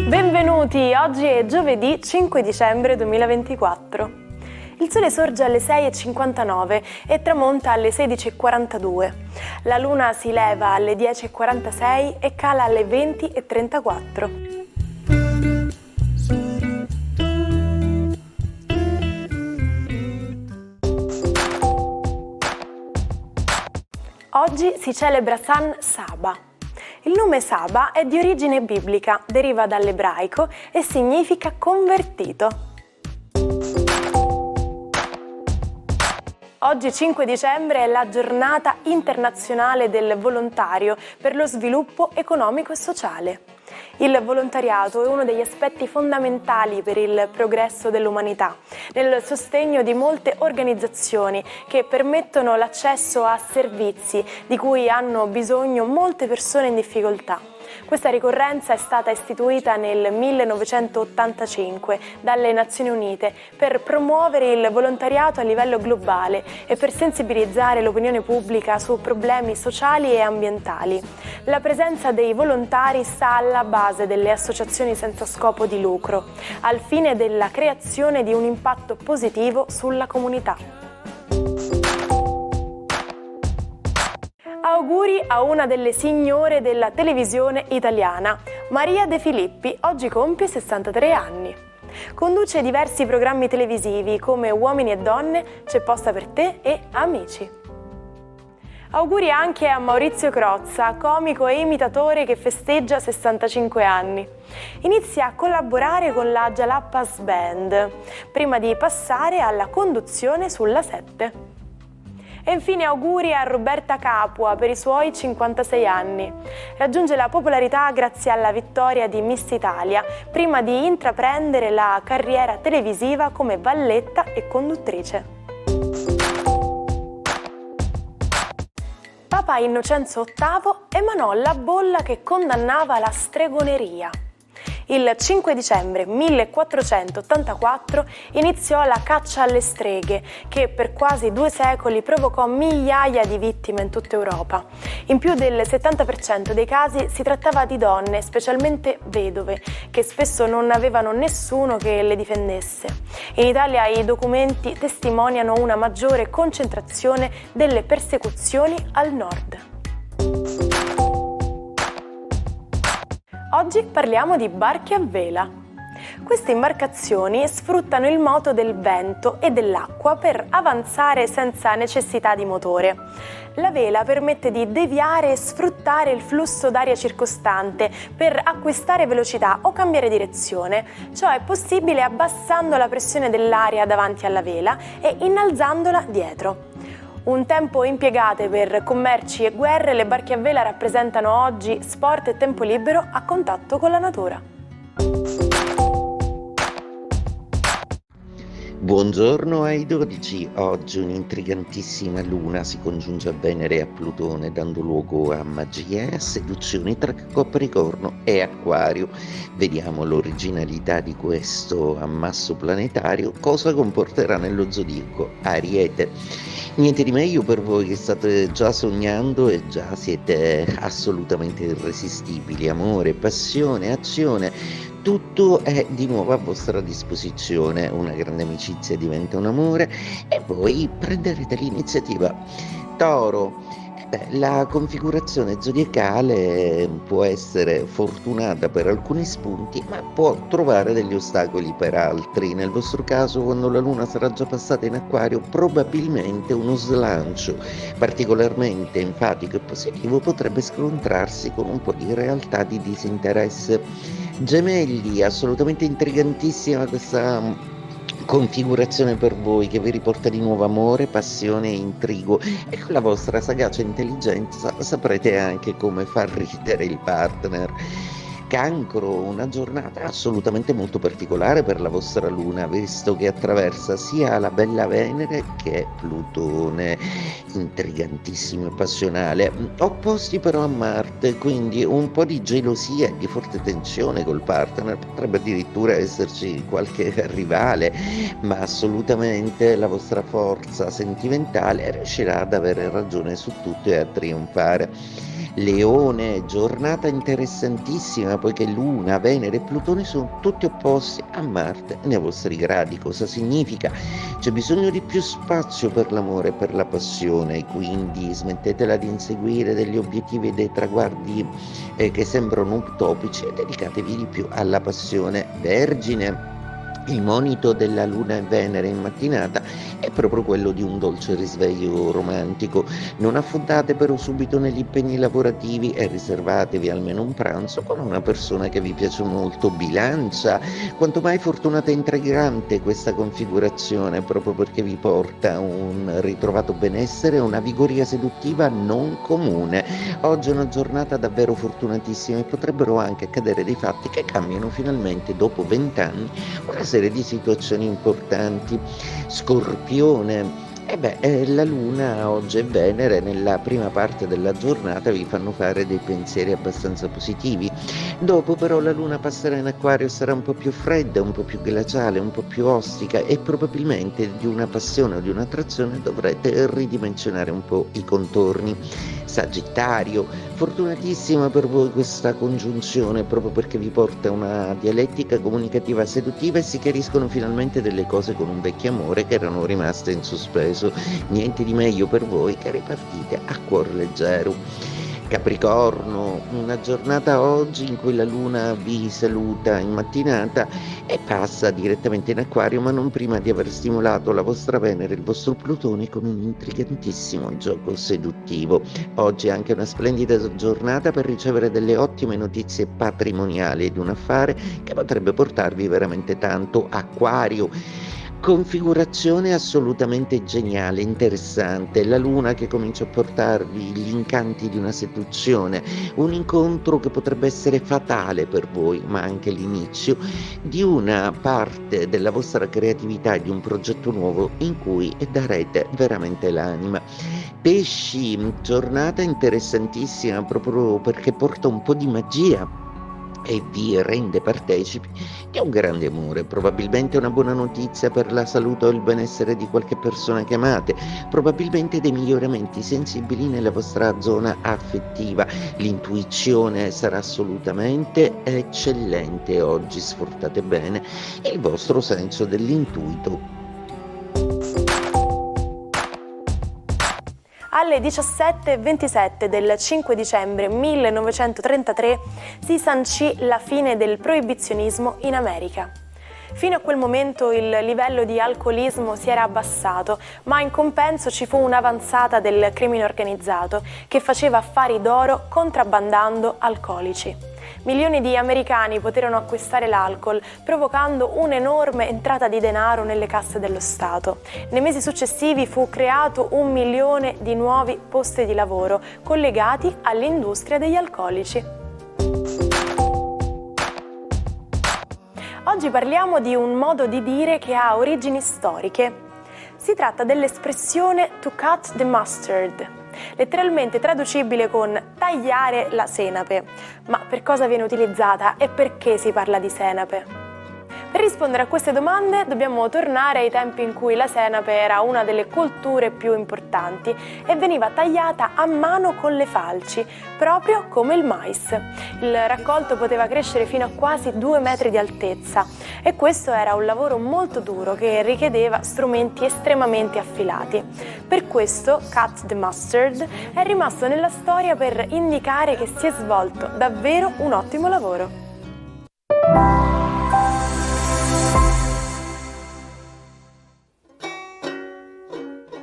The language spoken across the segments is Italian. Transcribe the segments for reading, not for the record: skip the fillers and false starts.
Benvenuti, oggi è giovedì 5 dicembre 2024. Il sole sorge alle 6:59 e tramonta alle 16:42. La luna si leva alle 10:46 e cala alle 20:34. Oggi si celebra San Saba. Il nome Saba è di origine biblica, deriva dall'ebraico e significa convertito. Oggi 5 dicembre è la giornata internazionale del volontario per lo sviluppo economico e sociale. Il volontariato è uno degli aspetti fondamentali per il progresso dell'umanità, nel sostegno di molte organizzazioni che permettono l'accesso a servizi di cui hanno bisogno molte persone in difficoltà. Questa ricorrenza è stata istituita nel 1985 dalle Nazioni Unite per promuovere il volontariato a livello globale e per sensibilizzare l'opinione pubblica su problemi sociali e ambientali. La presenza dei volontari sta alla base delle associazioni senza scopo di lucro, al fine della creazione di un impatto positivo sulla comunità. Auguri a una delle signore della televisione italiana. Maria De Filippi oggi compie 63 anni. Conduce diversi programmi televisivi come Uomini e Donne, C'è posta per te e Amici. Auguri anche a Maurizio Crozza, comico e imitatore che festeggia 65 anni. Inizia a collaborare con la Jalapas Band, prima di passare alla conduzione sulla 7. E infine auguri a Roberta Capua per i suoi 56 anni. Raggiunge la popolarità grazie alla vittoria di Miss Italia, prima di intraprendere la carriera televisiva come valletta e conduttrice. Papa Innocenzo VIII emanò la bolla che condannava la stregoneria. Il 5 dicembre 1484 iniziò la caccia alle streghe, che per quasi 2 secoli provocò migliaia di vittime in tutta Europa. In più del 70% dei casi si trattava di donne, specialmente vedove, che spesso non avevano nessuno che le difendesse. In Italia i documenti testimoniano una maggiore concentrazione delle persecuzioni al nord. Oggi parliamo di barche a vela. Queste imbarcazioni sfruttano il moto del vento e dell'acqua per avanzare senza necessità di motore. La vela permette di deviare e sfruttare il flusso d'aria circostante per acquistare velocità o cambiare direzione. Ciò è possibile abbassando la pressione dell'aria davanti alla vela e innalzandola dietro. Un tempo impiegate per commerci e guerre, le barche a vela rappresentano oggi sport e tempo libero a contatto con la natura. Buongiorno ai 12, oggi un'intrigantissima luna si congiunge a Venere e a Plutone dando luogo a magie e seduzioni tra Capricorno e Acquario. Vediamo l'originalità di questo ammasso planetario, cosa comporterà nello zodiaco Ariete. Niente di meglio per voi che state già sognando e già siete assolutamente irresistibili, amore, passione, azione. Tutto è di nuovo a vostra disposizione, una grande amicizia diventa un amore e voi prenderete l'iniziativa. Toro, la configurazione zodiacale può essere fortunata per alcuni spunti, ma può trovare degli ostacoli per altri. Nel vostro caso, quando la luna sarà già passata in Acquario, probabilmente uno slancio particolarmente enfatico e positivo potrebbe scontrarsi con un po' di realtà di disinteresse. Gemelli, assolutamente intrigantissima questa configurazione per voi che vi riporta di nuovo amore, passione e intrigo, e con la vostra sagacia intelligenza saprete anche come far ridere il partner. Cancro, una giornata assolutamente molto particolare per la vostra luna, visto che attraversa sia la bella Venere che Plutone, intrigantissimo e passionale, opposti però a Marte, quindi un po' di gelosia e di forte tensione col partner, potrebbe addirittura esserci qualche rivale, ma assolutamente la vostra forza sentimentale riuscirà ad avere ragione su tutto e a trionfare. Leone, giornata interessantissima poiché Luna, Venere e Plutone sono tutti opposti a Marte nei vostri gradi. Cosa significa? C'è bisogno di più spazio per l'amore e per la passione, quindi smettetela di inseguire degli obiettivi e dei traguardi che sembrano utopici e dedicatevi di più alla passione. Vergine. Il monito della Luna e Venere in mattinata è proprio quello di un dolce risveglio romantico. Non affondate però subito negli impegni lavorativi e riservatevi almeno un pranzo con una persona che vi piace molto. Bilancia, quanto mai fortunata e intrigante questa configurazione, proprio perché vi porta un ritrovato benessere e una vigoria seduttiva non comune. Oggi è una giornata davvero fortunatissima e potrebbero anche accadere dei fatti che cambiano finalmente dopo 20 anni una serie di situazioni importanti. Scorpione. La Luna oggi e Venere nella prima parte della giornata vi fanno fare dei pensieri abbastanza positivi. Dopo però la Luna passerà in Acquario e sarà un po' più fredda, un po' più glaciale, un po' più ostica e probabilmente di una passione o di un'attrazione dovrete ridimensionare un po' i contorni. Sagittario, fortunatissima per voi questa congiunzione proprio perché vi porta una dialettica comunicativa seduttiva e si chiariscono finalmente delle cose con un vecchio amore che erano rimaste in sospeso. Niente di meglio per voi che ripartite a cuor leggero. Capricorno, una giornata oggi in cui la Luna vi saluta in mattinata e passa direttamente in Acquario, ma non prima di aver stimolato la vostra Venere e il vostro Plutone con un intrigantissimo gioco seduttivo. Oggi è anche una splendida giornata per ricevere delle ottime notizie patrimoniali ed un affare che potrebbe portarvi veramente tanto. Acquario. Configurazione assolutamente geniale, interessante, la Luna che comincia a portarvi gli incanti di una seduzione, un incontro che potrebbe essere fatale per voi, ma anche l'inizio di una parte della vostra creatività e di un progetto nuovo in cui darete veramente l'anima. Pesci, giornata interessantissima proprio perché porta un po' di magia e vi rende partecipi di un grande amore, probabilmente una buona notizia per la salute o il benessere di qualche persona che amate, probabilmente dei miglioramenti sensibili nella vostra zona affettiva. L'intuizione sarà assolutamente eccellente oggi, sfruttate bene il vostro senso dell'intuito. Alle 17:27 del 5 dicembre 1933 si sancì la fine del proibizionismo in America. Fino a quel momento il livello di alcolismo si era abbassato, ma in compenso ci fu un'avanzata del crimine organizzato che faceva affari d'oro contrabbandando alcolici. Milioni di americani poterono acquistare l'alcol, provocando un'enorme entrata di denaro nelle casse dello Stato. Nei mesi successivi fu creato 1 milione di nuovi posti di lavoro collegati all'industria degli alcolici. Oggi parliamo di un modo di dire che ha origini storiche. Si tratta dell'espressione to cut the mustard, letteralmente traducibile con tagliare la senape. Ma per cosa viene utilizzata e perché si parla di senape? Per rispondere a queste domande dobbiamo tornare ai tempi in cui la senape era una delle colture più importanti e veniva tagliata a mano con le falci, proprio come il mais. Il raccolto poteva crescere fino a quasi 2 metri di altezza e questo era un lavoro molto duro che richiedeva strumenti estremamente affilati. Per questo cut the mustard è rimasto nella storia per indicare che si è svolto davvero un ottimo lavoro.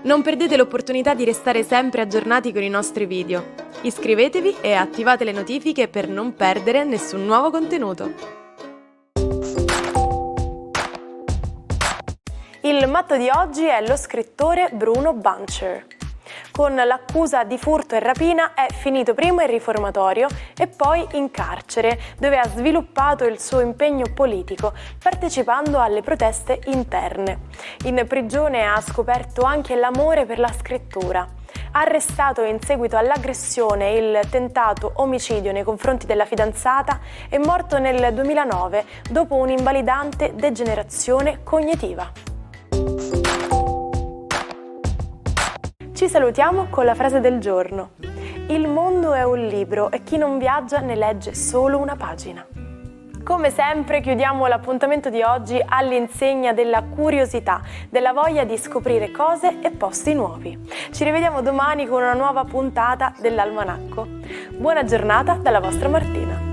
Non perdete l'opportunità di restare sempre aggiornati con i nostri video. Iscrivetevi e attivate le notifiche per non perdere nessun nuovo contenuto. Il matto di oggi è lo scrittore Bruno Buncher. Con l'accusa di furto e rapina è finito prima in riformatorio e poi in carcere, dove ha sviluppato il suo impegno politico, partecipando alle proteste interne. In prigione ha scoperto anche l'amore per la scrittura. Arrestato in seguito all'aggressione e il tentato omicidio nei confronti della fidanzata, è morto nel 2009 dopo un'invalidante degenerazione cognitiva. Ci salutiamo con la frase del giorno. Il mondo è un libro e chi non viaggia ne legge solo una pagina. Come sempre chiudiamo l'appuntamento di oggi all'insegna della curiosità, della voglia di scoprire cose e posti nuovi. Ci rivediamo domani con una nuova puntata dell'Almanacco. Buona giornata dalla vostra Martina.